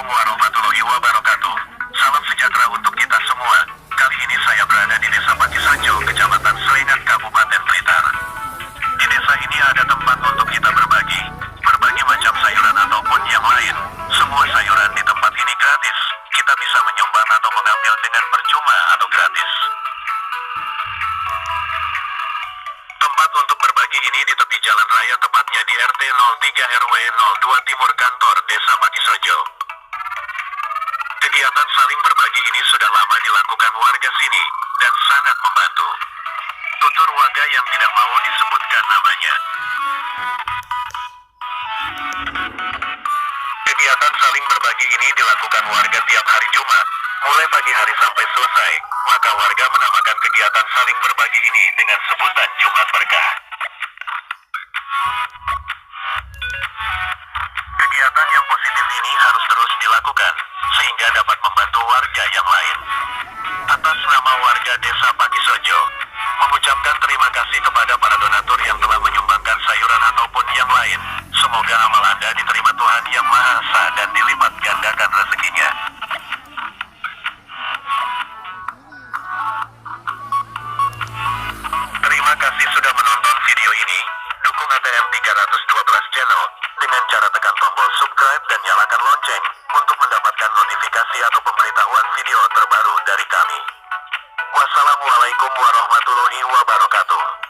warahmatullahi wabarakatuh. Salam sejahtera untuk kita semua. Kali ini saya berada di Desa Pakisrejo, Kecamatan Selingan, Kabupaten Blitar. Di desa ini ada tempat untuk kita berbagi macam sayuran ataupun yang lain. Semua sayuran di tempat ini gratis. Kita bisa menyumbang atau mengambil dengan percuma atau gratis. Tempat untuk berbagi ini di tepi jalan raya, tepatnya di RT 03 RW 02 Timur Kantor Desa Pakisrejo. Kegiatan saling berbagi ini sudah lama dilakukan warga sini dan sangat membantu. Tutur warga yang tidak mau disebutkan namanya. Kegiatan saling berbagi ini dilakukan warga tiap hari Jumat, mulai pagi hari sampai selesai. Maka warga menamakan kegiatan saling berbagi ini dengan sebutan Jumat Berkah. Kegiatan yang positif ini harus terus dilakukan, sehingga dapat membantu warga yang lain. Atas nama warga Desa Pakisrejo, mengucapkan terima kasih kepada para donatur yang telah menyumbangkan sayuran ataupun yang lain. Semoga amal Anda diterima Tuhan Yang Maha Esa dan dilipat gandakan rezekinya. Terima kasih sudah menonton video ini. Dukung ATM 312 Channel dengan cara tekan tombol subscribe dan nyalakan lonceng untuk mendapatkan notifikasi atau pemberitahuan video terbaru dari kami. Wassalamualaikum warahmatullahi wabarakatuh.